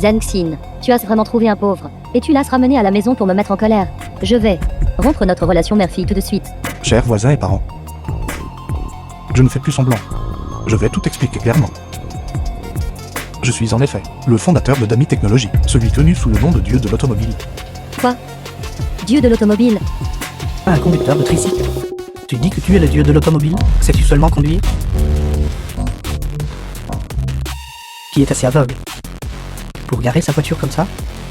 Zhang, tu as vraiment trouvé un pauvre, et tu l'as ramené à la maison pour me mettre en colère. Je vais rompre notre relation mère-fille tout de suite. Chers voisins et parents, je ne fais plus semblant. Je vais tout expliquer clairement. Je suis en effet le fondateur de Dami Technologies, celui connu sous le nom de Dieu de l'automobile. Quoi? Dieu de l'automobile? Un conducteur de tricycle. Tu dis que tu es le dieu de l'automobile? Sais-tu seulement conduire? Qui est assez aveugle pour garer sa voiture comme ça?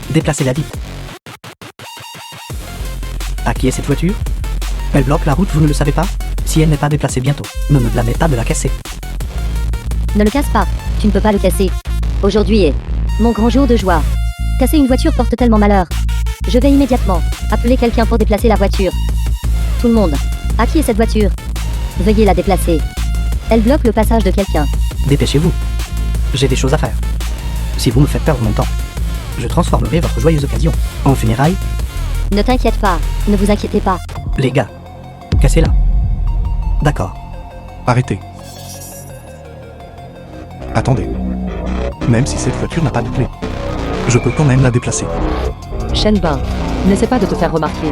Déplacez-la vite. À qui est cette voiture? Elle bloque la route, vous ne le savez pas? Si elle n'est pas déplacée bientôt, ne me blâmez pas de la casser. Ne le casse pas, tu ne peux pas le casser. Aujourd'hui est mon grand jour de joie. Casser une voiture porte tellement malheur. Je vais immédiatement appeler quelqu'un pour déplacer la voiture. Tout le monde, à qui est cette voiture? Veuillez la déplacer. Elle bloque le passage de quelqu'un. Dépêchez-vous. J'ai des choses à faire. Si vous me faites perdre mon temps, je transformerai votre joyeuse occasion en funérailles. Ne t'inquiète pas, ne vous inquiétez pas. Les gars, cassez-la. D'accord. Arrêtez. Attendez. Même si cette voiture n'a pas de clé, je peux quand même la déplacer. Shenbin, n'essaie pas de te faire remarquer.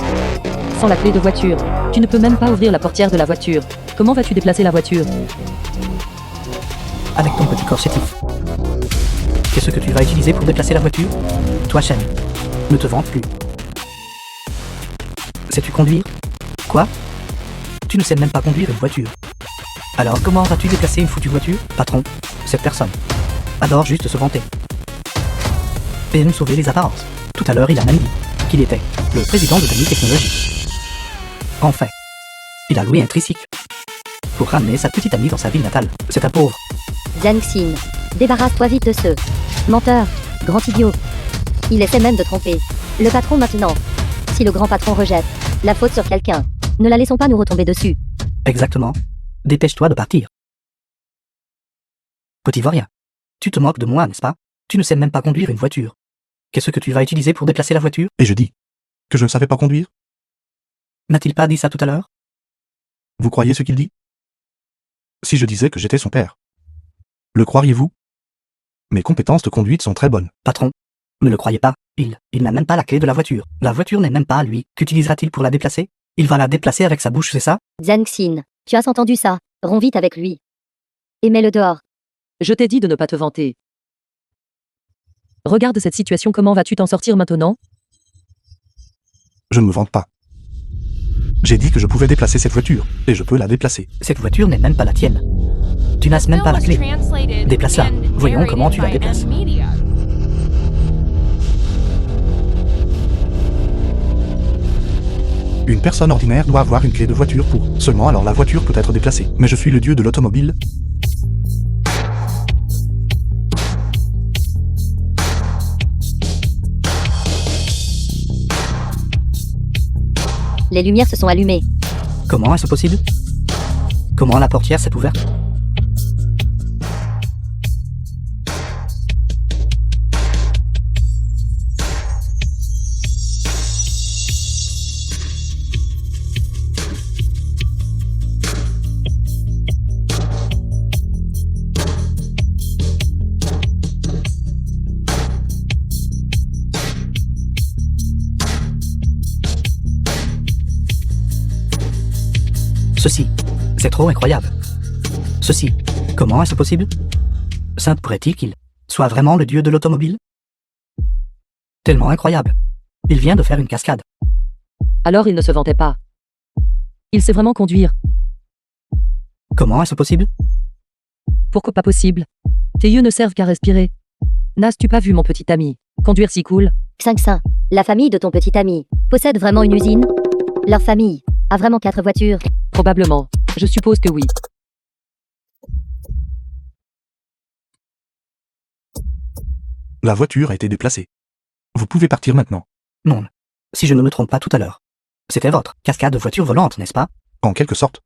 Sans la clé de voiture, tu ne peux même pas ouvrir la portière de la voiture. Comment vas-tu déplacer la voiture? Avec ton petit corps chétif. Qu'est-ce que tu vas utiliser pour déplacer la voiture? Toi, Shen, ne te vante plus. Sais-tu conduire? Quoi? Tu ne sais même pas conduire une voiture. Alors comment vas-tu déplacer une foutue voiture? Patron, cette personne adore juste se vanter et aime sauver les apparences. Tout à l'heure, il a même dit qu'il était le président de Dami Technologies. En fait, il a loué un tricycle pour ramener sa petite amie dans sa ville natale. C'est un pauvre. Zhang, débarrasse-toi vite de ce menteur, grand idiot. Il essaie même de tromper le patron maintenant. Si le grand patron rejette la faute sur quelqu'un, ne la laissons pas nous retomber dessus. Exactement. Dépêche-toi de partir. Petit vaurien, tu te moques de moi, n'est-ce pas? Tu ne sais même pas conduire une voiture. Qu'est-ce que tu vas utiliser pour déplacer la voiture? Et je dis que je ne savais pas conduire? N'a-t-il pas dit ça tout à l'heure? Vous croyez ce qu'il dit? Si je disais que j'étais son père, le croiriez-vous? Mes compétences de conduite sont très bonnes. Patron, ne le croyez pas, il n'a même pas la clé de la voiture. La voiture n'est même pas à lui. Qu'utilisera-t-il pour la déplacer? Il va la déplacer avec sa bouche, c'est ça? Zhang, tu as entendu ça? Romps vite avec lui. Et mets-le dehors. Je t'ai dit de ne pas te vanter. Regarde cette situation, comment vas-tu t'en sortir maintenant? Je ne me vante pas. J'ai dit que je pouvais déplacer cette voiture, et je peux la déplacer. Cette voiture n'est même pas la tienne. Tu n'as même pas la clé. Déplace-la. Voyons comment tu la déplaces. Une personne ordinaire doit avoir une clé de voiture pour. Seulement alors la voiture peut être déplacée. Mais je suis le dieu de l'automobile. Les lumières se sont allumées. Comment est-ce possible? Comment la portière s'est ouverte? Ceci, c'est trop incroyable. Ceci, comment est-ce possible? Saint pourrait-il qu'il soit vraiment le dieu de l'automobile? Tellement incroyable. Il vient de faire une cascade. Alors il ne se vantait pas. Il sait vraiment conduire. Comment est-ce possible? Pourquoi pas possible? Tes yeux ne servent qu'à respirer. N'as-tu pas vu mon petit ami conduire si cool? Xing, la famille de ton petit ami possède vraiment une usine? Leur famille a vraiment 4 voitures? Probablement. Je suppose que oui. La voiture a été déplacée. Vous pouvez partir maintenant. Non. Si je ne me trompe pas tout à l'heure. C'était votre cascade de voitures volantes, n'est-ce pas? En quelque sorte.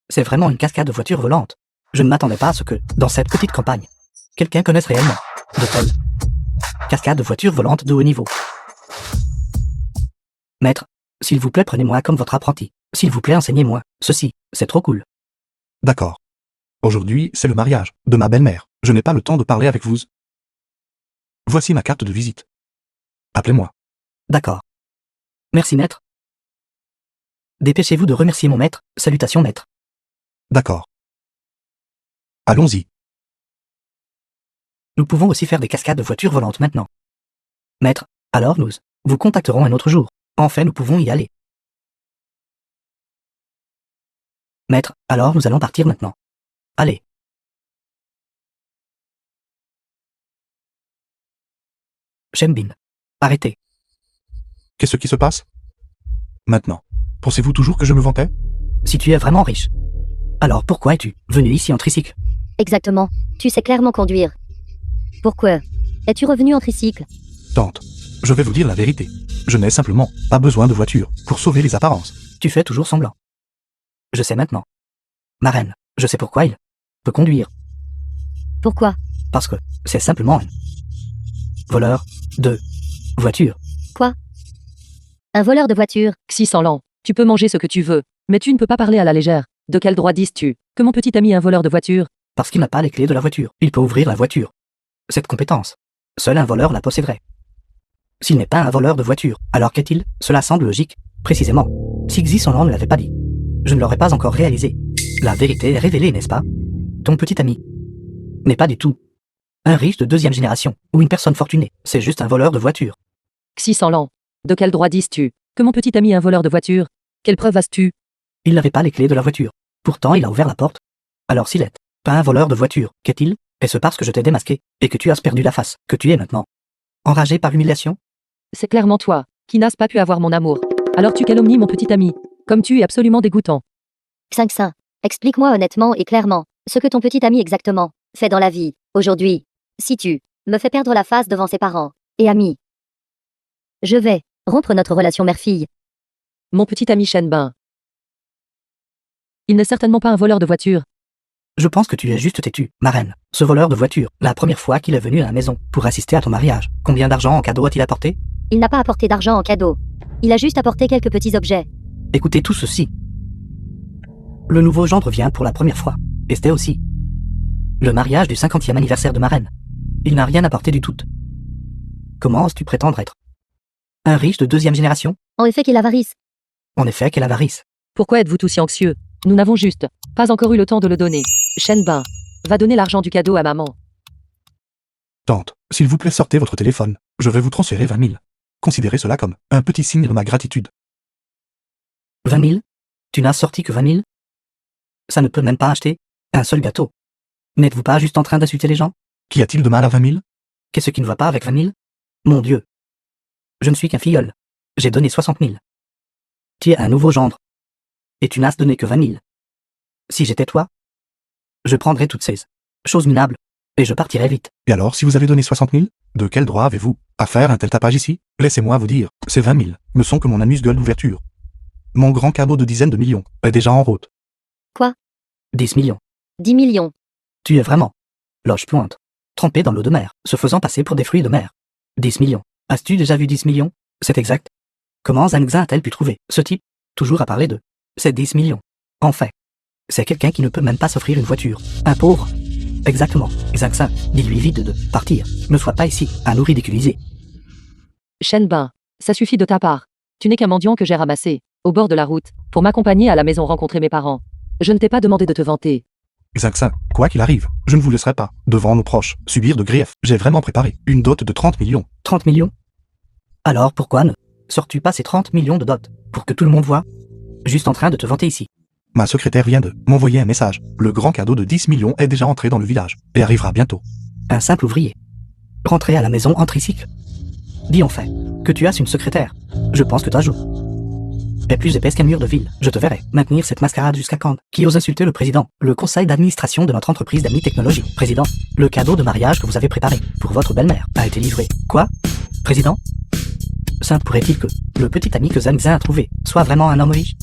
C'est vraiment une cascade de voitures volantes. Je ne m'attendais pas à ce que, dans cette petite campagne, quelqu'un connaisse réellement de telles cascades de voitures volantes de haut niveau. Maître, s'il vous plaît, prenez-moi comme votre apprenti. S'il vous plaît, enseignez-moi. Ceci, c'est trop cool. D'accord. Aujourd'hui, c'est le mariage de ma belle-mère. Je n'ai pas le temps de parler avec vous. Voici ma carte de visite. Appelez-moi. D'accord. Merci, maître. Dépêchez-vous de remercier mon maître. Salutations, maître. D'accord. Allons-y. Nous pouvons aussi faire des cascades de voitures volantes maintenant. Maître, alors nous vous contacterons un autre jour. En fait, nous pouvons y aller. Maître, alors nous allons partir maintenant. Allez. Shenbin. Arrêtez. Qu'est-ce qui se passe? Maintenant. Pensez-vous toujours que je me vantais? Si tu es vraiment riche, alors pourquoi es-tu venu ici en tricycle? Exactement. Tu sais clairement conduire. Pourquoi es-tu revenu en tricycle? Tante, je vais vous dire la vérité. Je n'ai simplement pas besoin de voiture pour sauver les apparences. Tu fais toujours semblant. Je sais maintenant. Ma reine, je sais pourquoi il peut conduire. Pourquoi? Parce que c'est simplement un voleur de voiture. Quoi? Un voleur de voiture? Xi sans lent, tu peux manger ce que tu veux, mais tu ne peux pas parler à la légère. De quel droit dis-tu que mon petit ami est un voleur de voiture? Parce qu'il n'a pas les clés de la voiture. Il peut ouvrir la voiture. Cette compétence, seul un voleur la posséderait. S'il n'est pas un voleur de voiture, alors qu'est-il? Cela semble logique. Précisément. Si Xi sans lent ne l'avait pas dit, je ne l'aurais pas encore réalisé. La vérité est révélée, n'est-ce pas? Ton petit ami n'est pas du tout un riche de deuxième génération, ou une personne fortunée. C'est juste un voleur de voiture. Xi sans lent, de quel droit dis-tu que mon petit ami est un voleur de voiture? Quelle preuve as-tu? Il n'avait pas les clés de la voiture. Pourtant, il a ouvert la porte. Alors s'il est pas un voleur de voiture, qu'est-il? Est-ce parce que je t'ai démasqué, et que tu as perdu la face, que tu es maintenant enragé par humiliation? C'est clairement toi, qui n'as pas pu avoir mon amour. Alors tu calomnies mon petit ami, comme tu es absolument dégoûtant. Xinxin, explique-moi honnêtement et clairement ce que ton petit ami exactement fait dans la vie, aujourd'hui. Si tu me fais perdre la face devant ses parents et amis, je vais rompre notre relation mère-fille. Mon petit ami Shenbin. Il n'est certainement pas un voleur de voiture. Je pense que tu es juste têtu, ma reine. Ce voleur de voiture, la première fois qu'il est venu à la maison pour assister à ton mariage, combien d'argent en cadeau a-t-il apporté? Il n'a pas apporté d'argent en cadeau. Il a juste apporté quelques petits objets. Écoutez tout ceci. Le nouveau gendre vient pour la première fois. Et c'était aussi le mariage du 50e anniversaire de ma reine. Il n'a rien apporté du tout. Comment oses-tu prétendre être un riche de deuxième génération? En effet, quelle avarice. En effet, quelle avarice. Pourquoi êtes-vous tous si anxieux? Nous n'avons juste pas encore eu le temps de le donner. Shenbin, va donner l'argent du cadeau à maman. Tante, s'il vous plaît, sortez votre téléphone. Je vais vous transférer 20 000. Considérez cela comme un petit signe de ma gratitude. 20 000? Tu n'as sorti que 20 000? Ça ne peut même pas acheter un seul gâteau. N'êtes-vous pas juste en train d'insulter les gens? Qu'y a-t-il de mal à 20 000? Qu'est-ce qui ne va pas avec 20 000? Mon Dieu. Je ne suis qu'un filleul. J'ai donné 60 000. Tu es un nouveau gendre. Et tu n'as donné que 20 000. Si j'étais toi, je prendrais toutes ces choses minables, et je partirais vite. Et alors, si vous avez donné 60 000, de quel droit avez-vous à faire un tel tapage ici? Laissez-moi vous dire, ces 20 000 ne sont que mon amuse-gueule d'ouverture. Mon grand cadeau de dizaines de millions est déjà en route. Quoi? 10 millions. 10 millions. Tu es vraiment loge pointe, trempé dans l'eau de mer, se faisant passer pour des fruits de mer. 10 millions. As-tu déjà vu 10 millions? C'est exact. Comment Zhangxin a-t-elle pu trouver ce type, toujours à parler de ces 10 millions? En fait, c'est quelqu'un qui ne peut même pas s'offrir une voiture. Un pauvre. Exactement. Zhangxin, dis-lui vite de partir. Ne sois pas ici, à nous ridiculiser. Shenbin, ça suffit de ta part. Tu n'es qu'un mendiant que j'ai ramassé, au bord de la route, pour m'accompagner à la maison rencontrer mes parents. Je ne t'ai pas demandé de te vanter. Zhangxin, quoi qu'il arrive, je ne vous laisserai pas, devant nos proches, subir de griefs. J'ai vraiment préparé une dot de 30 millions. 30 millions? Alors pourquoi ne sors-tu pas ces 30 millions de dot, pour que tout le monde voit? Juste en train de te vanter ici. Ma secrétaire vient de m'envoyer un message. Le grand cadeau de 10 millions est déjà entré dans le village, et arrivera bientôt. Un simple ouvrier. Rentrer à la maison en tricycle. Dis en fait que tu as une secrétaire. Je pense que ta joue est plus épaisse qu'un mur de ville. Je te verrai maintenir cette mascarade jusqu'à quand? Qui ose insulter le président, le conseil d'administration de notre entreprise d'Ami Technologie? Président, le cadeau de mariage que vous avez préparé pour votre belle-mère a été livré. Quoi? Président? Ça pourrait-il que le petit ami que Zhangxin a trouvé soit vraiment un homme riche?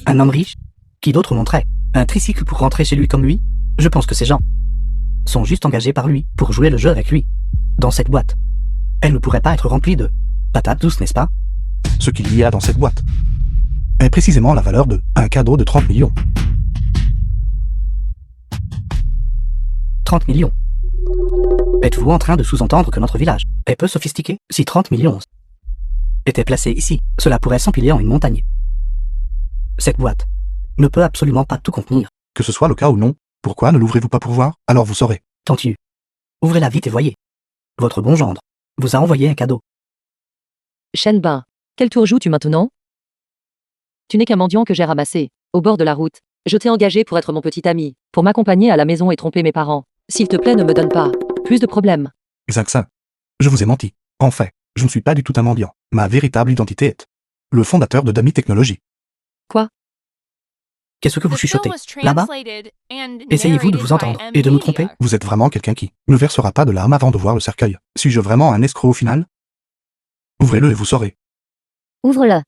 Un homme riche? Qui d'autre montrait un tricycle pour rentrer chez lui comme lui? Je pense que ces gens sont juste engagés par lui pour jouer le jeu avec lui. Dans cette boîte, elle ne pourrait pas être remplie de patates douces, n'est-ce pas? Ce qu'il y a dans cette boîte est précisément la valeur de un cadeau de 30 millions. 30 millions. Êtes-vous en train de sous-entendre que notre village est peu sophistiqué? Si 30 millions étaient placés ici, cela pourrait s'empiler en une montagne. Cette boîte ne peut absolument pas tout contenir. Que ce soit le cas ou non, pourquoi ne l'ouvrez-vous pas pour voir? Alors vous saurez. Tantu, ouvrez-la vite et voyez. Votre bon gendre vous a envoyé un cadeau. Shenbin, quel tour joues-tu maintenant? Tu n'es qu'un mendiant que j'ai ramassé, au bord de la route. Je t'ai engagé pour être mon petit ami, pour m'accompagner à la maison et tromper mes parents. S'il te plaît, ne me donne pas plus de problèmes. Xinxin. Je vous ai menti. En fait, je ne suis pas du tout un mendiant. Ma véritable identité est le fondateur de Dami Technologies. Quoi? Qu'est-ce que vous chuchotez? Là-bas? Essayez-vous de vous entendre et de nous tromper? Vous êtes vraiment quelqu'un qui ne versera pas de larmes avant de voir le cercueil. Suis-je vraiment un escroc au final? Ouvrez-le et vous saurez. Ouvre-le.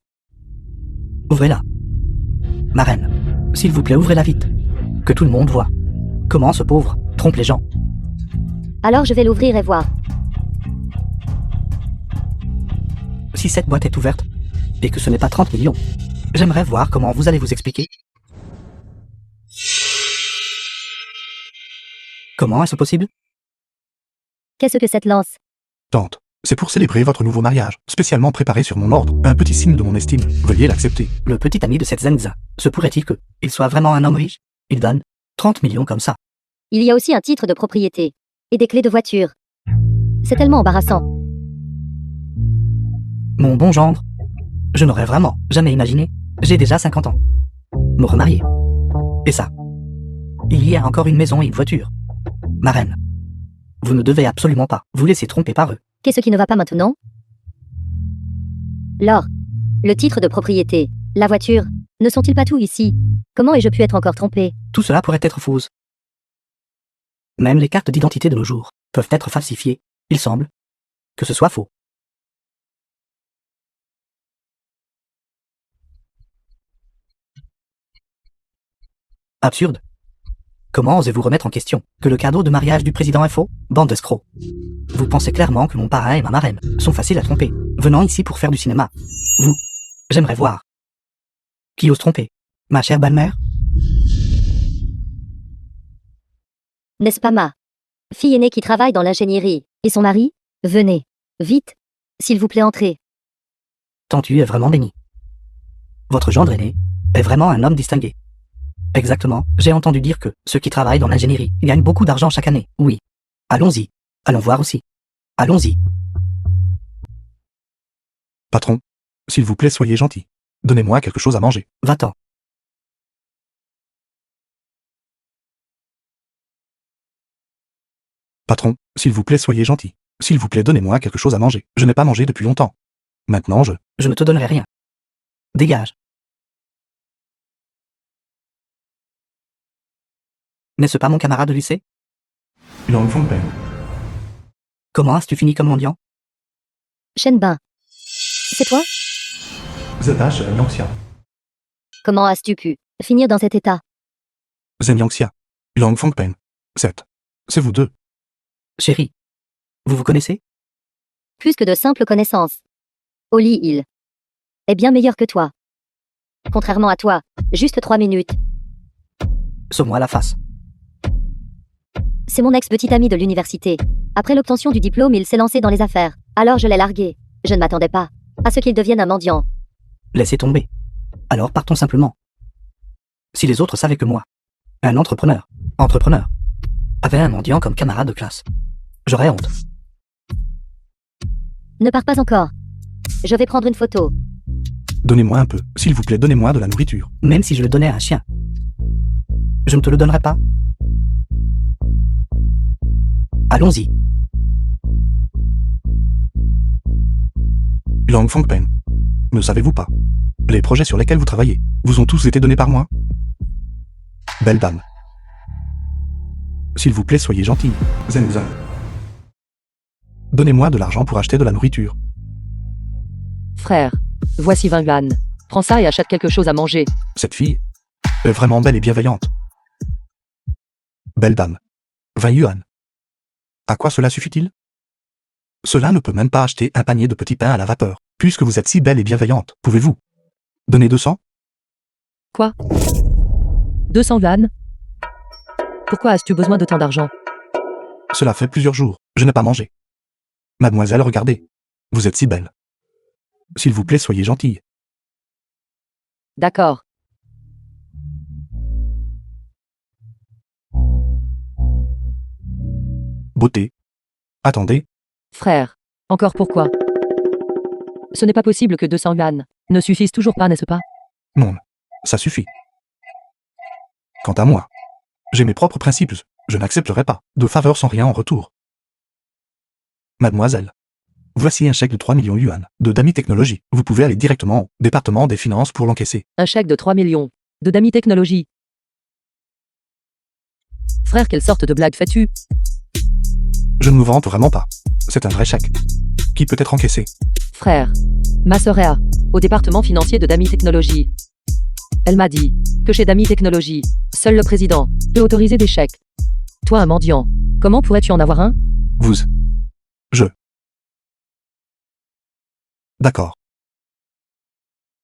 Ouvrez-la. Ma reine, s'il vous plaît, ouvrez-la vite. Que tout le monde voit comment ce pauvre trompe les gens. Alors je vais l'ouvrir et voir. Si cette boîte est ouverte, et que ce n'est pas 30 millions, j'aimerais voir comment vous allez vous expliquer. Comment est-ce possible? Qu'est-ce que cette lance? Tante, c'est pour célébrer votre nouveau mariage, spécialement préparé sur mon ordre, un petit signe de mon estime. Veuillez l'accepter. Le petit ami de cette Zenza, se pourrait-il que il soit vraiment un homme riche? Il donne 30 millions comme ça. Il y a aussi un titre de propriété. Et des clés de voiture. C'est tellement embarrassant. Mon bon gendre, je n'aurais vraiment jamais imaginé. J'ai déjà 50 ans. Me remarier. Et ça. Il y a encore une maison et une voiture. Ma reine, vous ne devez absolument pas vous laisser tromper par eux. Qu'est-ce qui ne va pas maintenant? L'or. Le titre de propriété. La voiture. Ne sont-ils pas tous ici? Comment ai-je pu être encore trompé? Tout cela pourrait être faux. Même les cartes d'identité de nos jours peuvent être falsifiées. Il semble que ce soit faux. Absurde. Comment osez-vous remettre en question que le cadeau de mariage du président est faux? Bande d'escrocs. Vous pensez clairement que mon parrain et ma marraine sont faciles à tromper, venant ici pour faire du cinéma. Vous, j'aimerais voir. Qui ose tromper? Ma chère belle-mère? N'est-ce pas ma fille aînée qui travaille dans l'ingénierie? Et son mari? Venez. Vite. S'il vous plaît, entrez. Tantu est vraiment béni. Votre gendre aîné est vraiment un homme distingué. Exactement, j'ai entendu dire que ceux qui travaillent dans l'ingénierie gagnent beaucoup d'argent chaque année. Oui. Allons-y. Allons voir aussi. Allons-y. Patron, s'il vous plaît, soyez gentil. Donnez-moi quelque chose à manger. Va-t'en. Patron, s'il vous plaît, soyez gentil. S'il vous plaît, donnez-moi quelque chose à manger. Je n'ai pas mangé depuis longtemps. Maintenant, Je ne te donnerai rien. Dégage. N'est-ce pas mon camarade de lycée? Long Fongpeng. Comment as-tu fini comme mendiant? Shenbin. C'est toi? Zadash Yangxia. Comment as-tu pu finir dans cet état? Zen Yangxia. Long Fongpeng. 7. C'est vous deux. Chérie, vous vous connaissez? Plus que de simples connaissances. Oli, il est bien meilleur que toi. Contrairement à toi, juste 3 minutes. Sauve-moi la face. C'est mon ex-petit ami de l'université. Après l'obtention du diplôme, il s'est lancé dans les affaires. Alors je l'ai largué. Je ne m'attendais pas à ce qu'il devienne un mendiant. Laissez tomber. Alors partons simplement. Si les autres savaient que moi, un entrepreneur, avait un mendiant comme camarade de classe, j'aurais honte. Ne pars pas encore. Je vais prendre une photo. Donnez-moi un peu. S'il vous plaît, donnez-moi de la nourriture. Même si je le donnais à un chien, je ne te le donnerai pas. Allons-y. Long Fongpeng. Ne savez-vous pas? Les projets sur lesquels vous travaillez vous ont tous été donnés par moi? Belle dame. S'il vous plaît, soyez gentil. Zen Zen. Donnez-moi de l'argent pour acheter de la nourriture. Frère, voici 20 yuan. Prends ça et achète quelque chose à manger. Cette fille est vraiment belle et bienveillante. Belle dame. 20 yuan. À quoi cela suffit-il? Cela ne peut même pas acheter un panier de petits pains à la vapeur. Puisque vous êtes si belle et bienveillante, pouvez-vous donner 200? Quoi? 200 yuan? Pourquoi as-tu besoin de tant d'argent? Cela fait plusieurs jours Je n'ai pas mangé. Mademoiselle, regardez. Vous êtes si belle. S'il vous plaît, soyez gentille. D'accord. Beauté. Attendez, Frère. Encore pourquoi? Ce n'est pas possible que 200 yuan ne suffisent toujours pas, n'est-ce pas? non. Ça suffit. Quant à moi, j'ai mes propres principes. Je n'accepterai pas de faveur sans rien en retour. Mademoiselle, voici un chèque de 3 millions yuan de Dami Technologies. Vous pouvez aller directement au département des finances pour l'encaisser. Un chèque de 3 millions. De Dami Technologies. Frère, quelle sorte de blague fais-tu? Je ne me vante vraiment pas. C'est un vrai chèque. Qui peut être encaissé? Frère. Ma sœur est au département financier de Dami Technologies. Elle m'a dit que chez Dami Technologies, seul le président peut autoriser des chèques. Toi, un mendiant, comment pourrais-tu en avoir un? Vous. Je. D'accord.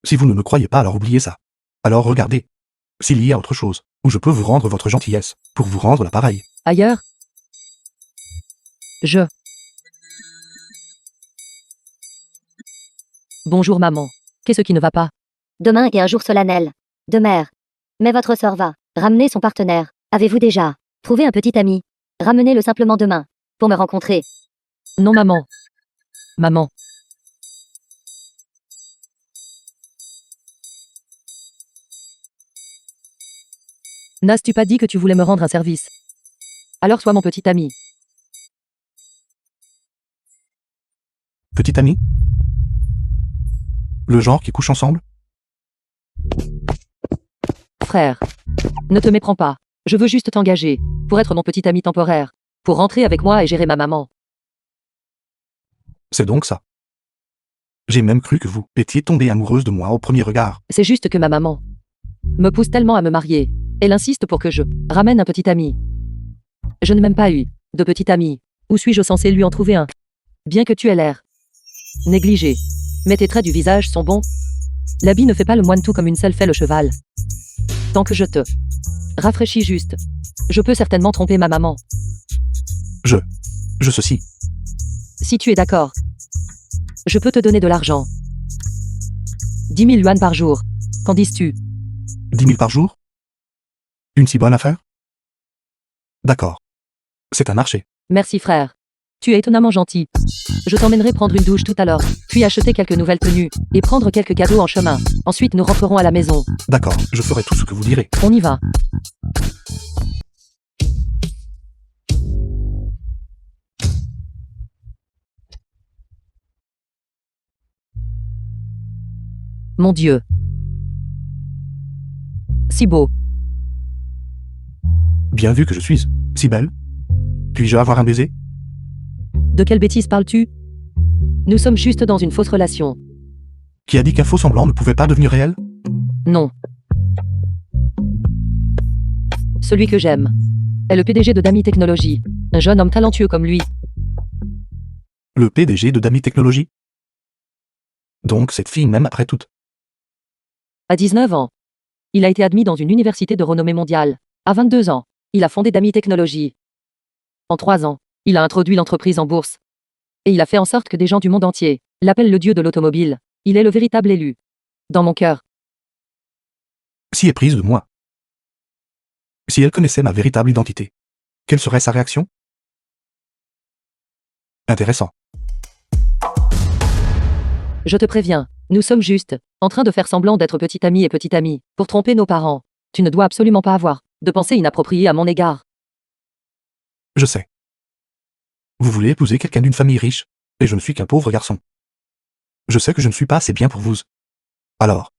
Si vous ne me croyez pas, alors oubliez ça. Alors regardez. S'il y a autre chose, où je peux vous rendre votre gentillesse, pour vous rendre l'appareil. Ailleurs? Bonjour maman. Qu'est-ce qui ne va pas? Demain est un jour solennel. De mère. Mais votre sœur va ramener son partenaire. Avez-vous déjà trouvé un petit ami? Ramenez-le simplement demain. Pour me rencontrer. Non maman. Maman. N'as-tu pas dit que tu voulais me rendre un service? Alors sois mon petit ami. Petit ami? Le genre qui couche ensemble? Frère. Ne te méprends pas. Je veux juste t'engager. Pour être mon petit ami temporaire. Pour rentrer avec moi et gérer ma maman. C'est donc ça. J'ai même cru que vous étiez tombée amoureuse de moi au premier regard. C'est juste que ma maman me pousse tellement à me marier. Elle insiste pour que je ramène un petit ami. Je n'ai même pas eu de petit ami. Où suis-je censé lui en trouver un? Bien que tu aies l'air négligé. Mais tes traits du visage sont bons. L'habit ne fait pas le moine tout comme une selle fait le cheval. Tant que je te rafraîchis juste, je peux certainement tromper ma maman. Je ceci. Si tu es d'accord, je peux te donner de l'argent. 10 000 yuan par jour. Qu'en dis-tu? 10 000 par jour? Une si bonne affaire? D'accord. C'est un marché. Merci frère. Tu es étonnamment gentil. Je t'emmènerai prendre une douche tout à l'heure, puis acheter quelques nouvelles tenues, et prendre quelques cadeaux en chemin. Ensuite nous rentrerons à la maison. D'accord, je ferai tout ce que vous direz. On y va. Mon Dieu. Si beau. Bien vu que je suis si belle. Puis-je avoir un baiser? De quelle bêtise parles-tu? Nous sommes juste dans une fausse relation. Qui a dit qu'un faux semblant ne pouvait pas devenir réel? Non. Celui que j'aime est le PDG de Dami Technologies. Un jeune homme talentueux comme lui. Le PDG de Dami Technologies? Donc cette fille m'aime après tout. À 19 ans, il a été admis dans une université de renommée mondiale. À 22 ans, il a fondé Dami Technologies. En 3 ans, il a introduit l'entreprise en bourse. Et il a fait en sorte que des gens du monde entier l'appellent le dieu de l'automobile. Il est le véritable élu. Dans mon cœur. Si éprise de moi. Si elle connaissait ma véritable identité, quelle serait sa réaction? Intéressant. Je te préviens, nous sommes juste en train de faire semblant d'être petit ami et petite amie pour tromper nos parents. Tu ne dois absolument pas avoir de pensée inappropriée à mon égard. Je sais. Vous voulez épouser quelqu'un d'une famille riche, et je ne suis qu'un pauvre garçon. Je sais que je ne suis pas assez bien pour vous. Alors,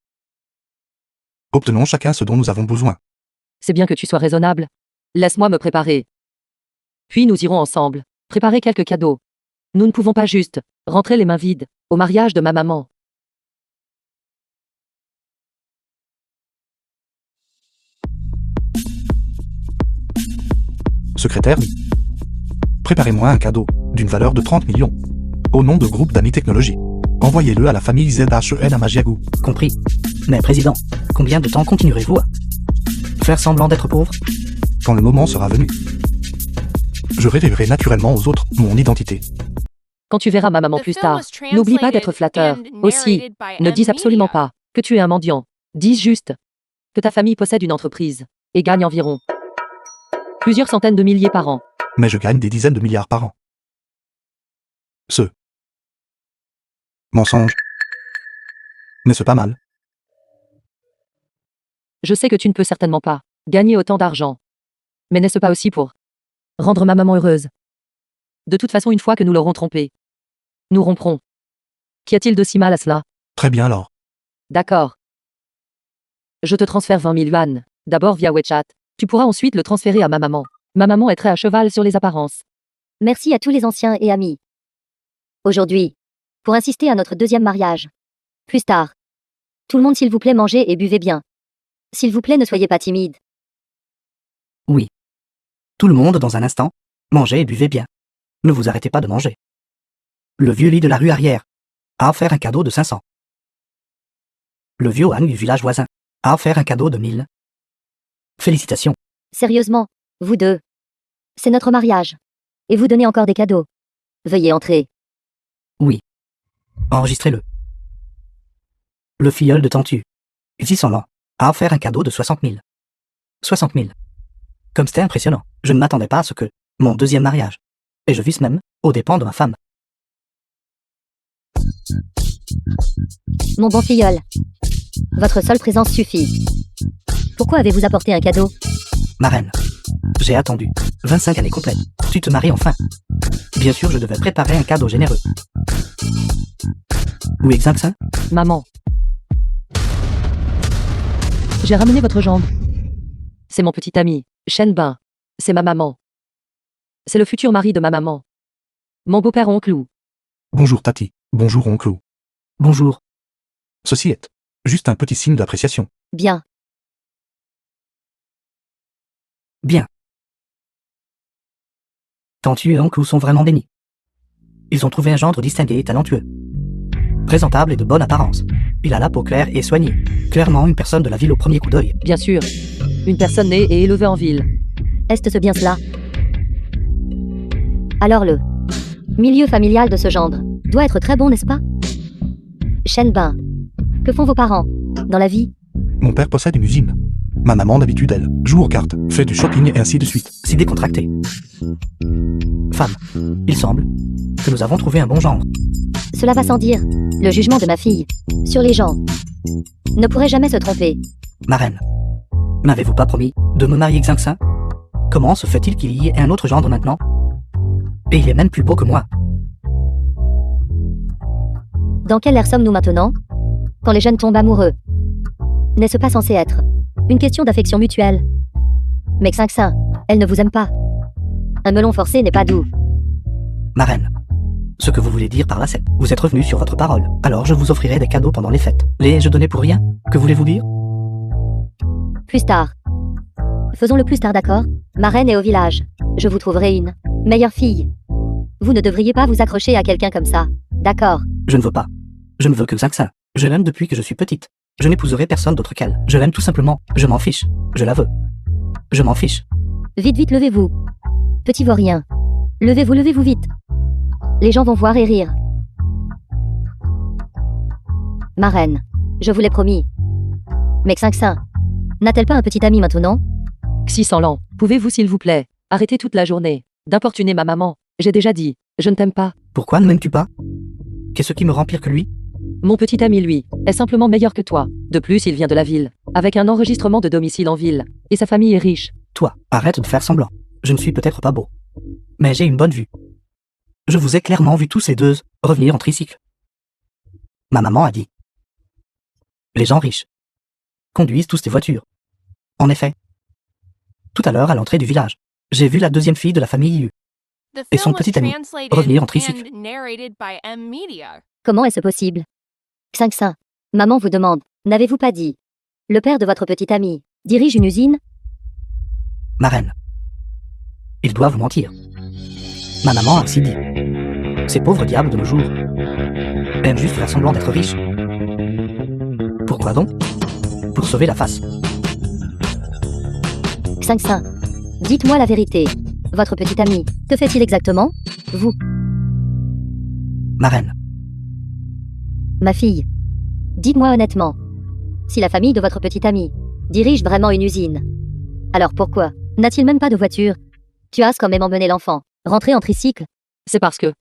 obtenons chacun ce dont nous avons besoin. C'est bien que tu sois raisonnable. Laisse-moi me préparer. Puis nous irons ensemble préparer quelques cadeaux. Nous ne pouvons pas juste rentrer les mains vides au mariage de ma maman. Secrétaire, préparez-moi un cadeau d'une valeur de 30 millions. Au nom de groupe Dami Technologies. Envoyez-le à la famille ZHEN à Magiagou. Compris. Mais président, combien de temps continuerez-vous à faire semblant d'être pauvre? Quand le moment sera venu. Je révélerai naturellement aux autres mon identité. Quand tu verras ma maman plus tard, n'oublie pas d'être flatteur. Aussi, ne dis absolument pas que tu es un mendiant. Dis juste que ta famille possède une entreprise et gagne environ plusieurs centaines de milliers par an. Mais je gagne des dizaines de milliards par an. Ce mensonge n'est-ce pas mal? Je sais que tu ne peux certainement pas gagner autant d'argent. Mais n'est-ce pas aussi pour rendre ma maman heureuse? De toute façon, une fois que nous l'aurons trompée, nous romprons. Qu'y a-t-il de si mal à cela? Très bien alors. D'accord. Je te transfère 20 000 yuan, d'abord via WeChat. Tu pourras ensuite le transférer à ma maman. Ma maman est très à cheval sur les apparences. Merci à tous les anciens et amis. Aujourd'hui, pour assister à notre deuxième mariage. Plus tard. Tout le monde s'il vous plaît mangez et buvez bien. S'il vous plaît ne soyez pas timide. Oui. Tout le monde dans un instant. Mangez et buvez bien. Ne vous arrêtez pas de manger. Le vieux lit de la rue arrière a offert un cadeau de 500. Le vieux Han du village voisin a offert un cadeau de 1000. Félicitations. Sérieusement, vous deux. C'est notre mariage. Et vous donnez encore des cadeaux. Veuillez entrer. Oui. Enregistrez-le. Le filleul de Tantu, 600 ans, a offert un cadeau de 60 000. 60 000. Comme c'était impressionnant, je ne m'attendais pas à ce que mon deuxième mariage. Et je vise même aux dépens de ma femme. Mon bon filleul. Votre seule présence suffit. Pourquoi avez-vous apporté un cadeau? Ma reine. J'ai attendu 25 années complètes. Tu te maries enfin. Bien sûr, je devais préparer un cadeau généreux. Où est Xinxin? Maman. J'ai ramené votre jambe. C'est mon petit ami, Shen Bin. C'est ma maman. C'est le futur mari de ma maman. Mon beau-père oncle Lou. Bonjour Tati. Bonjour oncle Lou. Bonjour. Ceci est juste un petit signe d'appréciation. Bien. Bien. Tantu et oncle Lou sont vraiment bénis. Ils ont trouvé un gendre distingué et talentueux. Présentable et de bonne apparence. Il a la peau claire et soignée. Clairement une personne de la ville au premier coup d'œil. Bien sûr. Une personne née et élevée en ville. Est-ce bien cela? Alors le milieu familial de ce gendre doit être très bon, n'est-ce pas? Shen Bin. Que font vos parents dans la vie? Mon père possède une usine. Ma maman d'habitude elle joue aux cartes, fait du shopping et ainsi de suite. Si décontracté. Femme. Il semble que nous avons trouvé un bon genre. Cela va sans dire. Le jugement de ma fille sur les gens ne pourrait jamais se tromper. Ma reine. M'avez-vous pas promis de me marier Xinxin? Comment se fait-il qu'il y ait un autre gendre maintenant? Et il est même plus beau que moi. Dans quelle ère sommes-nous maintenant? Quand les jeunes tombent amoureux. N'est-ce pas censé être une question d'affection mutuelle? Mais Xinxin, elle ne vous aime pas. Un melon forcé n'est pas doux. Ma reine. Ce que vous voulez dire par là, c'est vous êtes revenu sur votre parole. Alors je vous offrirai des cadeaux pendant les fêtes. Les ai-je donnés pour rien? Que voulez-vous dire? Plus tard. Faisons-le plus tard, d'accord? Ma reine est au village. Je vous trouverai une meilleure fille. Vous ne devriez pas vous accrocher à quelqu'un comme ça. D'accord. Je ne veux pas. Je ne veux que Xinxin. Je l'aime depuis que je suis petite. Je n'épouserai personne d'autre qu'elle. Je l'aime tout simplement. Je m'en fiche. Je la veux. Je m'en fiche. Vite, vite, levez-vous. Petit vaurien. Levez-vous vite. Les gens vont voir et rire. Ma reine. Je vous l'ai promis. Mais Xinxin. N'a-t-elle pas un petit ami maintenant? Xi-San-Lan, pouvez-vous s'il vous plaît arrêter toute la journée d'importuner ma maman? J'ai déjà dit, je ne t'aime pas. Pourquoi ne m'aimes-tu pas? Qu'est-ce qui me rend pire que lui? Mon petit ami, lui, est simplement meilleur que toi. De plus, il vient de la ville, avec un enregistrement de domicile en ville. Et sa famille est riche. Toi, arrête de faire semblant. Je ne suis peut-être pas beau. Mais j'ai une bonne vue. Je vous ai clairement vu tous ces deux revenir en tricycle. Ma maman a dit. Les gens riches conduisent tous des voitures. En effet. Tout à l'heure, à l'entrée du village, j'ai vu la deuxième fille de la famille Yu et son petit ami revenir en tricycle. Comment est-ce possible? Xinxin, maman vous demande, n'avez-vous pas dit? Le père de votre petit ami dirige une usine? Ma reine. Il doit vous mentir. Ma maman a aussi dit. Ces pauvres diables de nos jours aiment juste faire semblant d'être riches. Pourquoi donc? Pour sauver la face. Xinxin, dites-moi la vérité. Votre petit ami Que fait-il exactement? Vous, Ma reine. ma fille. Dites-moi honnêtement. Si la famille de votre petit ami dirige vraiment une usine, alors pourquoi n'a-t-il même pas de voiture? Tu as quand même emmené l'enfant. Rentrer en tricycle? C'est parce que...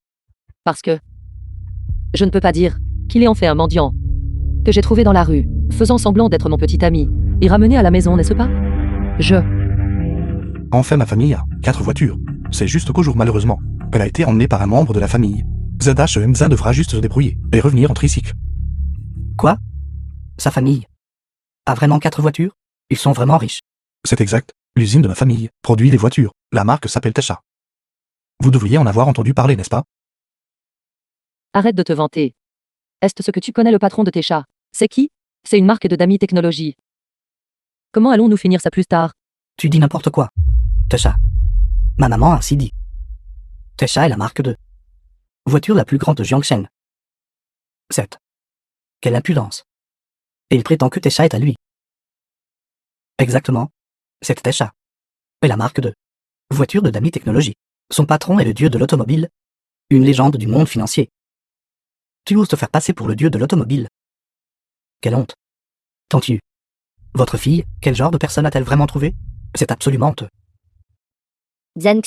Je ne peux pas dire qu'il est en fait un mendiant. Que j'ai trouvé dans la rue, faisant semblant d'être mon petit ami. Et ramené à la maison, n'est-ce pas? En fait, ma famille a 4 voitures. C'est juste qu'au jour, malheureusement, elle a été emmenée par un membre de la famille. ZHMZ devra juste se débrouiller et revenir en tricycle. Quoi? Sa famille a vraiment 4 voitures? Ils sont vraiment riches. C'est exact. L'usine de ma famille produit des voitures. La marque s'appelle Tesha. Vous devriez en avoir entendu parler, n'est-ce pas? Arrête de te vanter. Est-ce que tu connais le patron de Tesha? C'est qui? C'est une marque de Dami Technologies. Comment allons-nous finir ça plus tard? Tu dis n'importe quoi. Tesha. Ma maman a ainsi dit. Tesha est la marque de voiture la plus grande de Jiangsheng. 7. Quelle impudence. Et il prétend que Tesha est à lui. Exactement. C'est Tesha. Et la marque de voiture de Dami Technologies. Son patron est le dieu de l'automobile. Une légende du monde financier. Tu oses te faire passer pour le dieu de l'automobile. Quelle honte. T'en-tu. Votre fille, quel genre de personne a-t-elle vraiment trouvé? C'est absolument honteux. Zhang,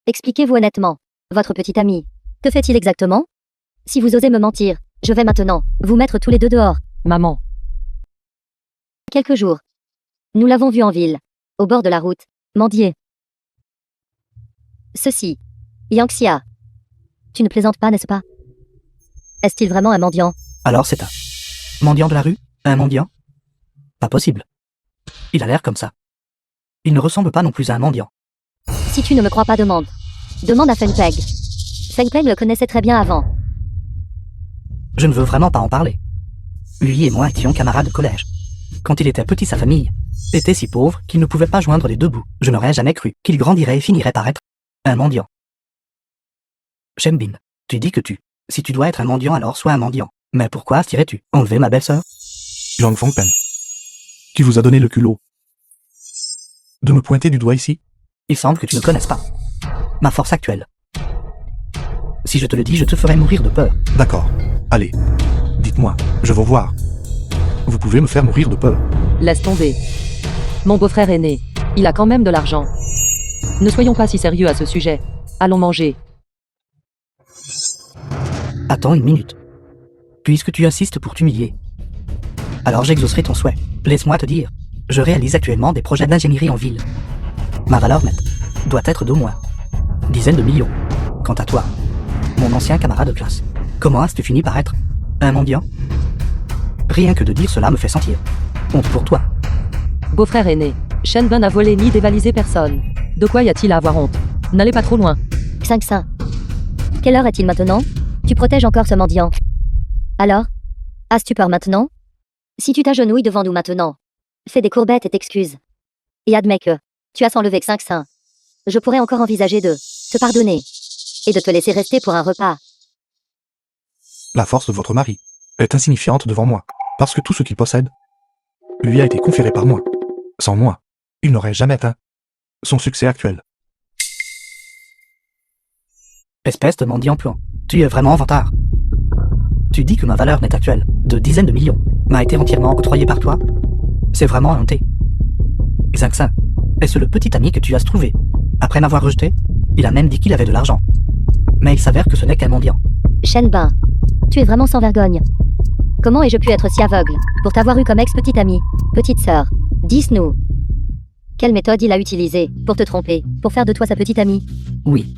expliquez-vous honnêtement. Votre petit ami, que fait-il exactement? Si vous osez me mentir, je vais maintenant vous mettre tous les deux dehors. Maman. Quelques jours. Nous l'avons vu en ville, au bord de la route, mendier. Ceci. Yangxia. Tu ne plaisantes pas, n'est-ce pas? Est-il vraiment un mendiant? Alors c'est un mendiant de la rue? Un mendiant? Pas possible. Il a l'air comme ça. Il ne ressemble pas non plus à un mendiant. Si tu ne me crois pas, demande. Demande à Feng Peg. Feng Peg le connaissait très bien avant. Je ne veux vraiment pas en parler. Lui et moi étions camarades de collège. Quand il était petit, sa famille était si pauvre qu'il ne pouvait pas joindre les deux bouts. Je n'aurais jamais cru qu'il grandirait et finirait par être un mendiant. Shenbin, tu dis que si tu dois être un mendiant, alors sois un mendiant. Mais pourquoi astirais-tu enlever ma belle-sœur? Yang Fengpen. Qui vous a donné le culot de me pointer du doigt ici? Il semble que tu ne connaisses pas ma force actuelle. Si je te le dis, je te ferai mourir de peur. D'accord. Allez. Dites-moi. Je veux voir. Vous pouvez me faire mourir de peur. Laisse tomber. Mon beau-frère aîné, il a quand même de l'argent. Ne soyons pas si sérieux à ce sujet. Allons manger. Attends une minute. Puisque tu insistes pour t'humilier, alors j'exaucerai ton souhait. Laisse-moi te dire, je réalise actuellement des projets d'ingénierie en ville. Ma valeur nette doit être d'au moins dizaines de millions. Quant à toi, mon ancien camarade de classe, comment as-tu fini par être un mendiant? Rien que de dire cela me fait sentir honte pour toi. Beau-frère aîné, Shenbin n'a volé ni dévalisé personne. De quoi y a-t-il à avoir honte? N'allez pas trop loin. Xingxin. Quelle heure est-il maintenant? Tu protèges encore ce mendiant. Alors? As-tu peur maintenant? Si tu t'agenouilles devant nous maintenant, fais des courbettes et t'excuses. Et admets que tu as s'enlevé Xingxin. Je pourrais encore envisager de te pardonner et de te laisser rester pour un repas. La force de votre mari est insignifiante devant moi, parce que tout ce qu'il possède lui a été conféré par moi. Sans moi, il n'aurait jamais atteint son succès actuel. Espèce de mendiant puant, tu es vraiment vantard. Tu dis que ma valeur nette actuelle, de dizaines de millions, m'a été entièrement octroyée par toi? C'est vraiment honté. Xingxin, est-ce le petit ami que tu as trouvé? Après m'avoir rejeté, il a même dit qu'il avait de l'argent. Mais il s'avère que ce n'est qu'un mendiant. Shenbin, tu es vraiment sans vergogne. Comment ai-je pu être si aveugle pour t'avoir eu comme ex-petite amie, petite sœur? Dis-nous. Quelle méthode il a utilisée pour te tromper, pour faire de toi sa petite amie? Oui.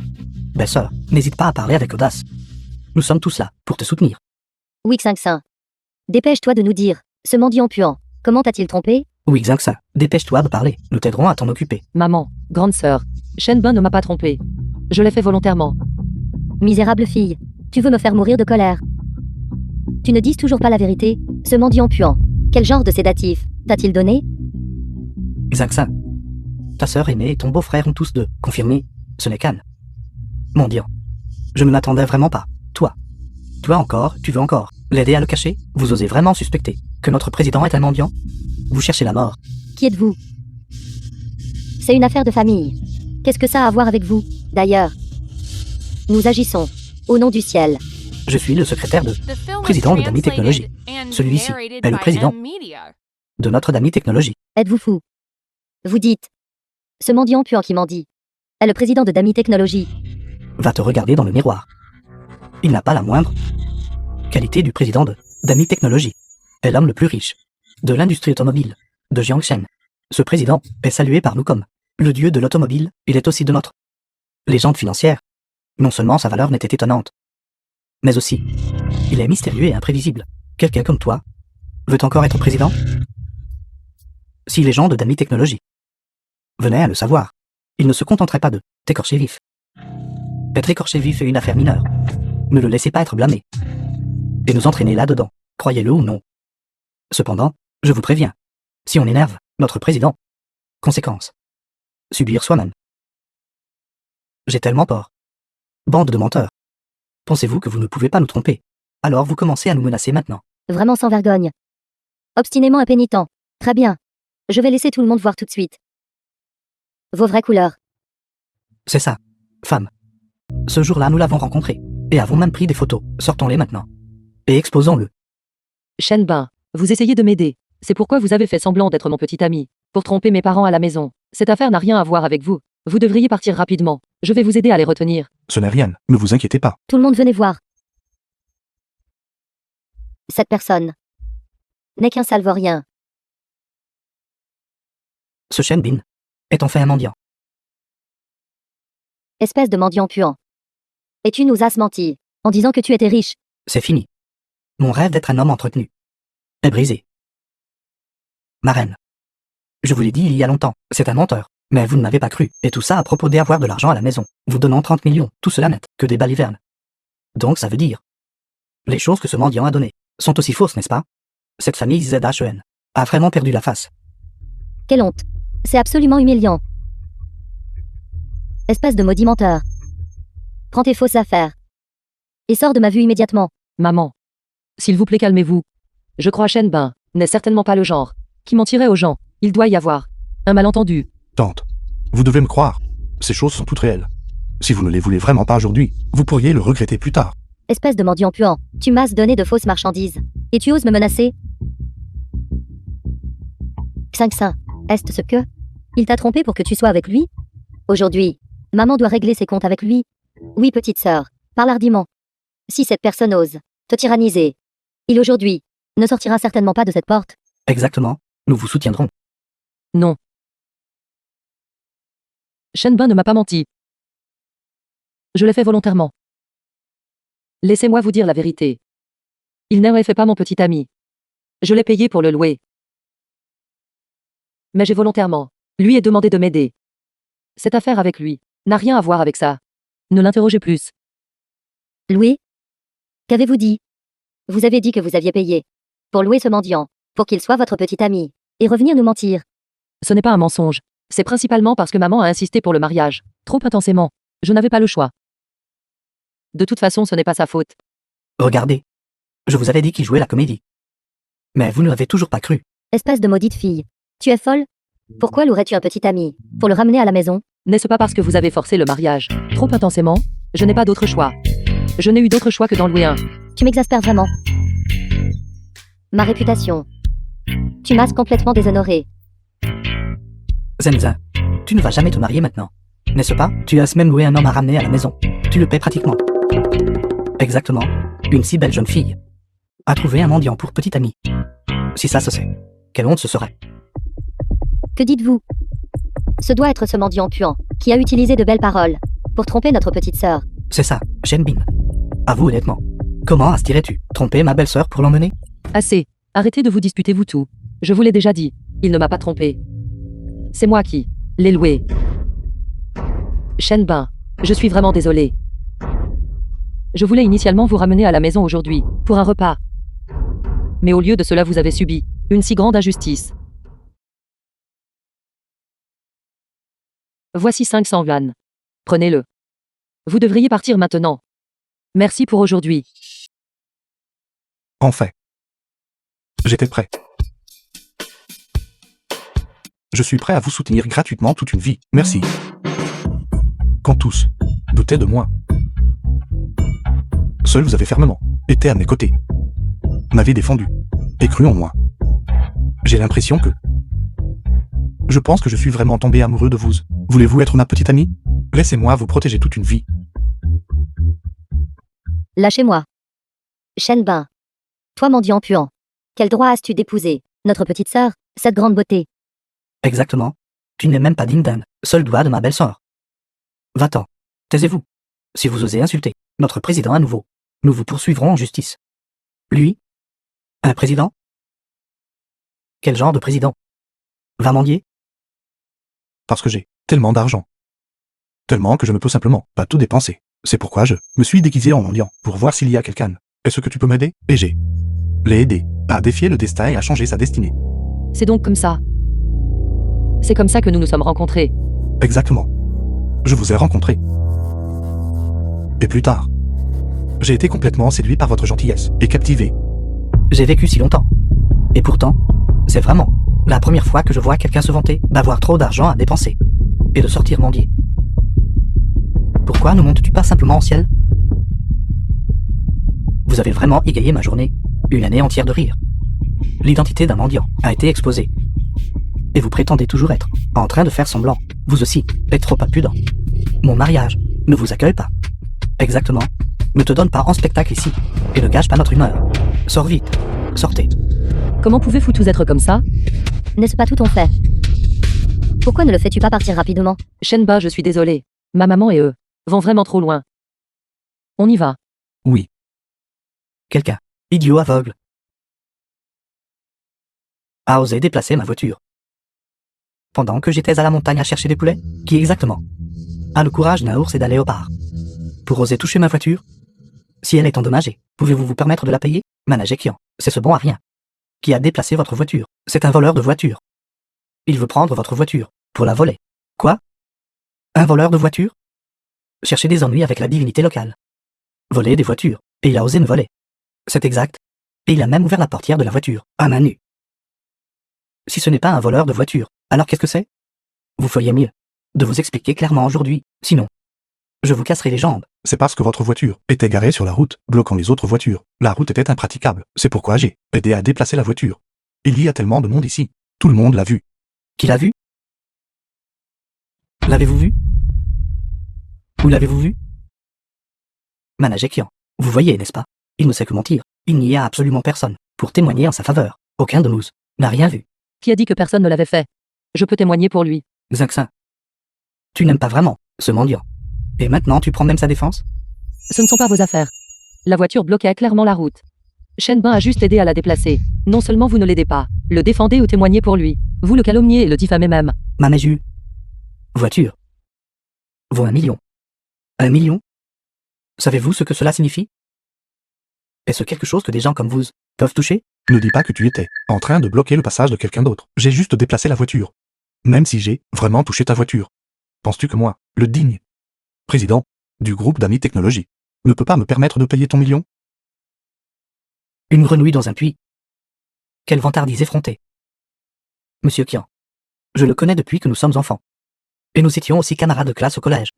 Belle-sœur, n'hésite pas à parler avec audace. Nous sommes tous là pour te soutenir. Oui, Xingxin. Dépêche-toi de nous dire, ce mendiant puant, comment t'a-t-il trompé? Oui, Xingxin, dépêche-toi de parler. Nous t'aiderons à t'en occuper. Maman, grande sœur, Shenbin ne m'a pas trompé. Je l'ai fait volontairement. Misérable fille, tu veux me faire mourir de colère. Tu ne dis toujours pas la vérité, ce mendiant puant. Quel genre de sédatif t'a-t-il donné? Xingxin, ta sœur aînée et ton beau-frère ont tous deux confirmé, ce n'est qu'Anne. Mendiant. Je ne m'attendais vraiment pas. Toi encore, tu veux encore l'aider à le cacher? Vous osez vraiment suspecter que notre président est un mendiant? Vous cherchez la mort. Qui êtes-vous? C'est une affaire de famille. Qu'est-ce que ça a à voir avec vous, d'ailleurs? Nous agissons. Au nom du ciel. Je suis le secrétaire de président de Dami Technologies. Celui-ci est le président de notre Dami Technologies. Êtes-vous fou? Vous dites. Ce mendiant puant qui mendie est le président de Dami Technologies. Va te regarder dans le miroir. Il n'a pas la moindre qualité du président de Dami Technologies. Est l'homme le plus riche de l'industrie automobile de Jiangshen. Ce président est salué par nous comme le dieu de l'automobile. Il est aussi de notre légende financière. Non seulement sa valeur n'était étonnante, mais aussi, il est mystérieux et imprévisible. Quelqu'un comme toi veut encore être président? Si les gens de Dami Technologies venaient à le savoir, ils ne se contenteraient pas de t'écorcher vif. Être écorché vif est une affaire mineure. Ne le laissez pas être blâmé et nous entraîner là-dedans, croyez-le ou non. Cependant, je vous préviens, si on énerve notre président, conséquence, subir soi-même. J'ai tellement peur. Bande de menteurs. Pensez-vous que vous ne pouvez pas nous tromper? Alors vous commencez à nous menacer maintenant. Vraiment sans vergogne. Obstinément impénitent. Très bien. Je vais laisser tout le monde voir tout de suite. Vos vraies couleurs. C'est ça, femme. Ce jour-là, nous l'avons rencontré, et avons même pris des photos. Sortons-les maintenant. Et exposons-le. Shenbin, vous essayez de m'aider. C'est pourquoi vous avez fait semblant d'être mon petit ami, pour tromper mes parents à la maison. Cette affaire n'a rien à voir avec vous. Vous devriez partir rapidement. Je vais vous aider à les retenir. Ce n'est rien, ne vous inquiétez pas. Tout le monde venez voir. Cette personne n'est qu'un salvorien. Ce Shen Bin est en fait un mendiant. Espèce de mendiant puant. Et tu nous as menti, en disant que tu étais riche. C'est fini. Mon rêve d'être un homme entretenu est brisé. Ma reine. Je vous l'ai dit il y a longtemps, c'est un menteur. Mais vous ne m'avez pas cru, et tout ça à propos d'avoir de l'argent à la maison, vous donnant 30 millions, tout cela n'est que des balivernes. Donc ça veut dire, les choses que ce mendiant a données sont aussi fausses, n'est-ce pas? Cette famille ZHEN a vraiment perdu la face. Quelle honte. C'est absolument humiliant. Espèce de maudit menteur. Prends tes fausses affaires. Et sors de ma vue immédiatement. Maman. S'il vous plaît, calmez-vous. Je crois Shenbin n'est certainement pas le genre qui mentirait aux gens. Il doit y avoir un malentendu. Tante, vous devez me croire. Ces choses sont toutes réelles. Si vous ne les voulez vraiment pas aujourd'hui, vous pourriez le regretter plus tard. Espèce de mendiant puant, tu m'as donné de fausses marchandises. Et tu oses me menacer? Xingxin, est-ce ce que? Il t'a trompé pour que tu sois avec lui? Aujourd'hui, maman doit régler ses comptes avec lui. Oui, petite sœur, parle hardiment. Si cette personne ose te tyranniser, il aujourd'hui ne sortira certainement pas de cette porte. Exactement, nous vous soutiendrons. Non. Shenbin ne m'a pas menti. Je l'ai fait volontairement. Laissez-moi vous dire la vérité. Il n'aurait fait pas mon petit ami. Je l'ai payé pour le louer. Mais j'ai volontairement lui ai demandé de m'aider. Cette affaire avec lui n'a rien à voir avec ça. Ne l'interrogez plus. Louer? Qu'avez-vous dit? Vous avez dit que vous aviez payé pour louer ce mendiant, pour qu'il soit votre petit ami, et revenir nous mentir. Ce n'est pas un mensonge. C'est principalement parce que maman a insisté pour le mariage, trop intensément. Je n'avais pas le choix. De toute façon, ce n'est pas sa faute. Regardez. Je vous avais dit qu'il jouait la comédie. Mais vous ne l'avez toujours pas cru. Espèce de maudite fille. Tu es folle? Pourquoi louerais-tu un petit ami? Pour le ramener à la maison? N'est-ce pas parce que vous avez forcé le mariage trop intensément? Je n'ai pas d'autre choix. Je n'ai eu d'autre choix que d'en louer un. Tu m'exaspères vraiment. Ma réputation. Tu m'as complètement déshonoré. Zenza, tu ne vas jamais te marier maintenant. N'est-ce pas? Tu as même loué un homme à ramener à la maison. Tu le paies pratiquement. Exactement. Une si belle jeune fille a trouvé un mendiant pour petit ami. Si ça se sait, quelle honte ce serait. Que dites-vous? Ce doit être ce mendiant puant qui a utilisé de belles paroles pour tromper notre petite sœur. C'est ça, Shenbin. Avoue honnêtement. Comment astirais-tu tromper ma belle-sœur pour l'emmener? Assez. Arrêtez de vous disputer vous tout. Je vous l'ai déjà dit. Il ne m'a pas trompé. C'est moi qui l'ai loué. Shenbin, je suis vraiment désolé. Je voulais initialement vous ramener à la maison aujourd'hui, pour un repas. Mais au lieu de cela, vous avez subi une si grande injustice. Voici 500 yuan. Prenez-le. Vous devriez partir maintenant. Merci pour aujourd'hui. En fait, j'étais prêt. Je suis prêt à vous soutenir gratuitement toute une vie. Merci. Quand tous doutaient de moi, Seul vous avez fermement été à mes côtés, m'avez défendu et cru en moi. J'ai l'impression que... Je pense que je suis vraiment tombé amoureux de vous. Voulez-vous être ma petite amie? Laissez-moi vous protéger toute une vie. Lâchez-moi. Shenbin. Toi mendiant puant. Quel droit as-tu d'épouser notre petite sœur, cette grande beauté? Exactement. Tu n'es même pas digne d'un seul doigt de ma belle-sœur. Va-t'en. Taisez-vous. Si vous osez insulter notre président à nouveau, nous vous poursuivrons en justice. Lui? Un président? Quel genre de président? Va mendier? Parce que j'ai tellement d'argent. Tellement que je ne peux simplement pas tout dépenser. C'est pourquoi je me suis déguisé en mendiant pour voir s'il y a quelqu'un. Est-ce que tu peux m'aider? Et j'ai l'ai aidé à défier le destin et à changer sa destinée. C'est donc comme ça. C'est comme ça que nous nous sommes rencontrés. Exactement. Je vous ai rencontré. Et plus tard, j'ai été complètement séduit par votre gentillesse et captivé. J'ai vécu si longtemps. Et pourtant, c'est vraiment la première fois que je vois quelqu'un se vanter d'avoir trop d'argent à dépenser et de sortir mendier. Pourquoi ne montes-tu pas simplement au ciel? Vous avez vraiment égayé ma journée, une année entière de rire. L'identité d'un mendiant a été exposée. Et vous prétendez toujours être en train de faire semblant, vous aussi, êtes trop impudent. Mon mariage ne vous accueille pas. Exactement. Ne te donne pas en spectacle ici, et ne gâche pas notre humeur. Sors vite, sortez. Comment pouvez-vous tous être comme ça? N'est-ce pas tout ton fait? Pourquoi ne le fais-tu pas partir rapidement? Shenba, je suis désolé. Ma maman et eux vont vraiment trop loin. On y va. Oui. Quelqu'un, idiot aveugle, a osé déplacer ma voiture. Pendant que j'étais à la montagne à chercher des poulets, qui exactement a le courage d'un ours et d'un léopard pour oser toucher ma voiture? Si elle est endommagée, pouvez-vous vous permettre de la payer? Managekian, c'est ce bon à rien qui a déplacé votre voiture. C'est un voleur de voiture. Il veut prendre votre voiture pour la voler. Quoi? Un voleur de voiture? Chercher des ennuis avec la divinité locale. Voler des voitures, et il a osé me voler. C'est exact. Et il a même ouvert la portière de la voiture, à main nue. Si ce n'est pas un voleur de voiture, alors qu'est-ce que c'est? Vous feriez mieux de vous expliquer clairement aujourd'hui, sinon, je vous casserai les jambes. C'est parce que votre voiture était garée sur la route, bloquant les autres voitures. La route était impraticable. C'est pourquoi j'ai aidé à déplacer la voiture. Il y a tellement de monde ici. Tout le monde l'a vu. Qui l'a vu? L'avez-vous vu? Où l'avez-vous vu? Managekian, vous voyez, n'est-ce pas? Il ne sait que mentir. Il n'y a absolument personne pour témoigner en sa faveur. Aucun de nous n'a rien vu. Qui a dit que personne ne l'avait fait? Je peux témoigner pour lui. Zinxin, tu n'aimes pas vraiment ce mendiant. Et maintenant tu prends même sa défense? Ce ne sont pas vos affaires. La voiture bloquait clairement la route. Shenbin a juste aidé à la déplacer. Non seulement vous ne l'aidez pas, le défendez ou témoignez pour lui. Vous le calomniez et le diffamez même. Maméju. Voiture. Vaut 1 million. 1 million? Savez-vous ce que cela signifie? Est-ce quelque chose que des gens comme vous peuvent toucher? Ne dis pas que tu étais en train de bloquer le passage de quelqu'un d'autre. J'ai juste déplacé la voiture. Même si j'ai vraiment touché ta voiture. Penses-tu que moi, le digne président du groupe d'amis technologie, ne peut pas me permettre de payer ton million? Une grenouille dans un puits. Quelle vantardise effrontée. Monsieur Kian, je le connais depuis que nous sommes enfants. Et nous étions aussi camarades de classe au collège.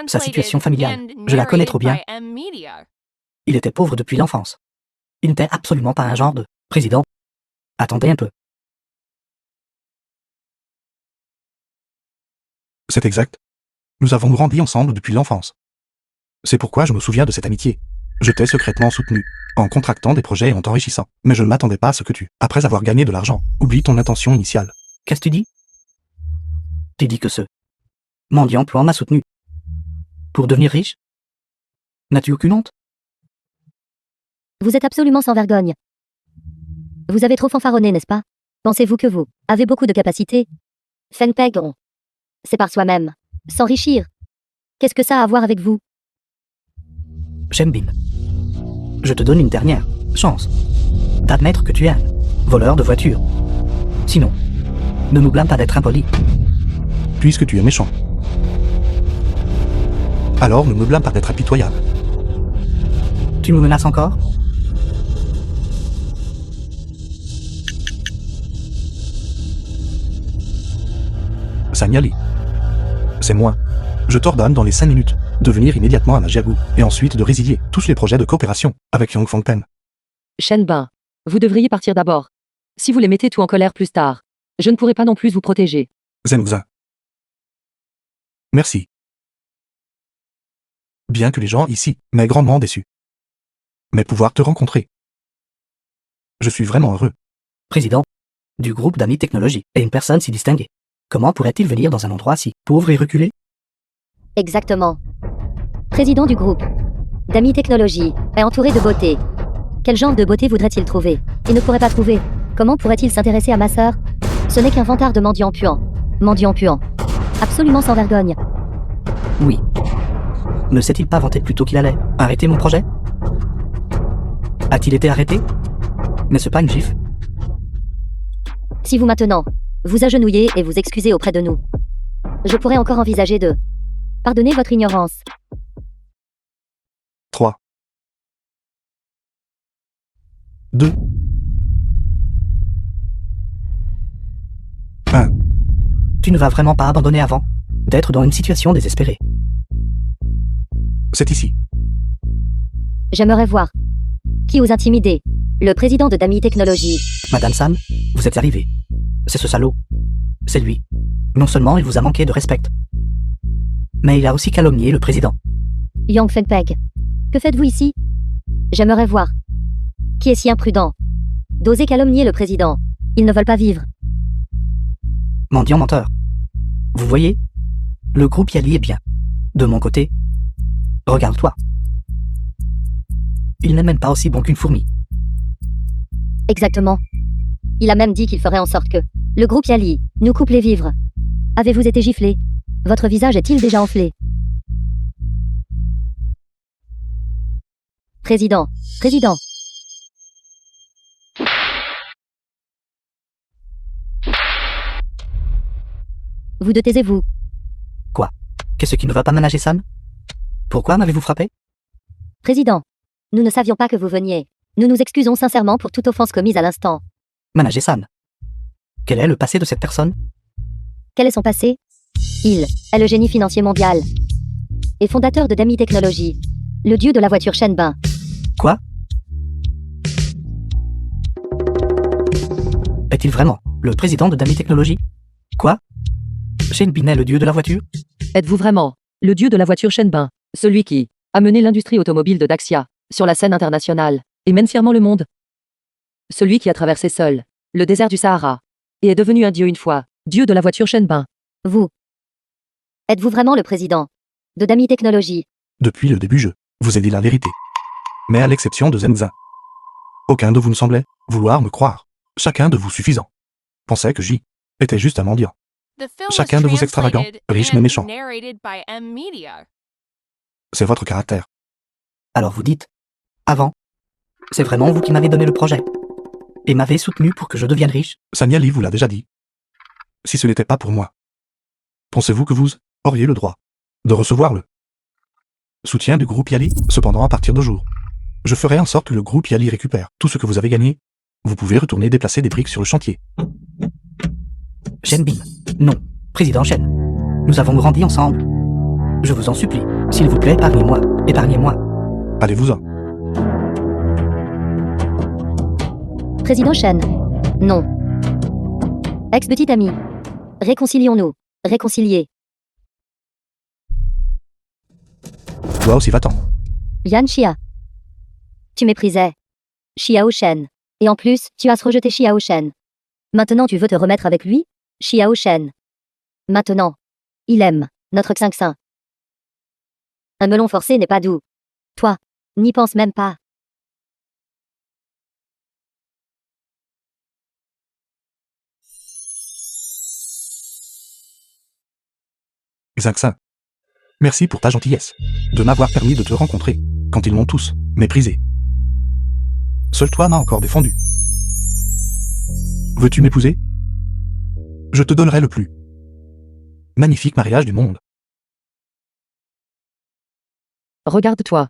Sa situation familiale, je la connais trop bien. Il était pauvre depuis l'enfance. Il n'était absolument pas un genre de président. Attendez un peu. C'est exact. Nous avons grandi ensemble depuis l'enfance. C'est pourquoi je me souviens de cette amitié. Je t'ai secrètement soutenu, en contractant des projets et en t'enrichissant. Mais je ne m'attendais pas à ce que tu, après avoir gagné de l'argent, oublies ton intention initiale. Qu'est-ce que tu dis? Tu dis que ce mendiant plan m'a soutenu. Pour devenir riche? N'as-tu aucune honte? Vous êtes absolument sans vergogne. Vous avez trop fanfaronné, n'est-ce pas? Pensez-vous que vous avez beaucoup de capacités? Feng Peg, c'est par soi-même. S'enrichir. Qu'est-ce que ça a à voir avec vous? Shenbin, je te donne une dernière chance d'admettre que tu es un voleur de voiture. Sinon, ne nous blâme pas d'être impoli. Puisque tu es méchant, alors ne me blâme pas d'être impitoyable. Tu me menaces encore? Sanyali, c'est moi. Je t'ordonne dans les 5 minutes de venir immédiatement à Majiagu, et ensuite de résilier tous les projets de coopération avec Yong Fangpen. Shenbin, vous devriez partir d'abord. Si vous les mettez tout en colère plus tard, je ne pourrai pas non plus vous protéger. Zengzin. Merci. Bien que les gens ici m'aient grandement déçu. Mais pouvoir te rencontrer. Je suis vraiment heureux. Président du groupe d'Ami Technologie, et une personne si distinguée. Comment pourrait-il venir dans un endroit si pauvre et reculé? Exactement. Président du groupe d'Ami Technologie est entouré de beauté. Quel genre de beauté voudrait-il trouver? Il ne pourrait pas trouver. Comment pourrait-il s'intéresser à ma sœur? Ce n'est qu'un vantard de mendiant puant. Mendiant puant. Absolument sans vergogne. Oui. Ne s'est-il pas vanté plus tôt qu'il allait arrêter mon projet? A-t-il été arrêté? N'est-ce pas une gifle? Si vous maintenant, vous agenouillez et vous excusez auprès de nous, je pourrais encore envisager de pardonner votre ignorance. 3. 2. 1. Tu ne vas vraiment pas abandonner avant d'être dans une situation désespérée. C'est ici. J'aimerais voir qui ose intimider le président de Dami Technologie. Madame Sam, vous êtes arrivée. C'est ce salaud. C'est lui. Non seulement il vous a manqué de respect, mais il a aussi calomnié le président. Yang Fengpeg. Que faites-vous ici? J'aimerais voir qui est si imprudent d'oser calomnier le président. Ils ne veulent pas vivre. Mendiant menteur. Vous voyez? Le groupe Yali est bien. De mon côté, regarde-toi. Il n'est même pas aussi bon qu'une fourmi. Exactement. Il a même dit qu'il ferait en sorte que le groupe Yali nous coupe les vivres. Avez-vous été giflé? Votre visage est-il déjà enflé? Président. Président. Vous deux taisez-vous. Quoi? Qu'est-ce qui ne va pas ménager Sam? Pourquoi m'avez-vous frappé? Président. Nous ne savions pas que vous veniez. Nous nous excusons sincèrement pour toute offense commise à l'instant. Manager Sam. Quel est le passé de cette personne? Quel est son passé? Il est le génie financier mondial et fondateur de Dami Technologie, le dieu de la voiture Shenbin. Quoi? Est-il vraiment le président de Dami Technologie? Quoi? Shenbin est le dieu de la voiture? Êtes-vous vraiment le dieu de la voiture Shenbin, celui qui a mené l'industrie automobile de Daxia sur la scène internationale et mène fièrement le monde? Celui qui a traversé seul le désert du Sahara et est devenu un dieu une fois, dieu de la voiture Shenbin. Vous. Êtes-vous vraiment le président de Dami Technologie? Depuis le début je vous ai dit la vérité. Mais à l'exception de Zengzin. Aucun de vous ne semblait vouloir me croire. Chacun de vous suffisant pensait que J était juste un mendiant. Chacun de vous extravagant, riche mais méchant. C'est votre caractère. Alors vous dites, avant, c'est vraiment vous qui m'avez donné le projet et m'avez soutenu pour que je devienne riche? Sanyali vous l'a déjà dit. Si ce n'était pas pour moi, pensez-vous que vous auriez le droit de recevoir le soutien du groupe Yali? Cependant, à partir de jour, je ferai en sorte que le groupe Yali récupère tout ce que vous avez gagné. Vous pouvez retourner déplacer des briques sur le chantier. Shenbin. Non, président Shen. Nous avons grandi ensemble. Je vous en supplie, s'il vous plaît, épargnez-moi. Épargnez-moi. Allez-vous-en. Président Shen. Non. Ex-petit ami. Réconcilions-nous. Réconcilier. Toi aussi va-t'en. Yan Xia. Tu méprisais Xiao Shen. Et en plus, tu as rejeté Xiao Shen. Maintenant tu veux te remettre avec lui? Xiao Shen. Maintenant. Il aime notre Xingxin. Un melon forcé n'est pas doux. Toi, n'y pense même pas. Xingxin. Merci pour ta gentillesse de m'avoir permis de te rencontrer quand ils m'ont tous méprisé. Seul toi m'as encore défendu. Veux-tu m'épouser? Je te donnerai le plus magnifique mariage du monde. Regarde-toi.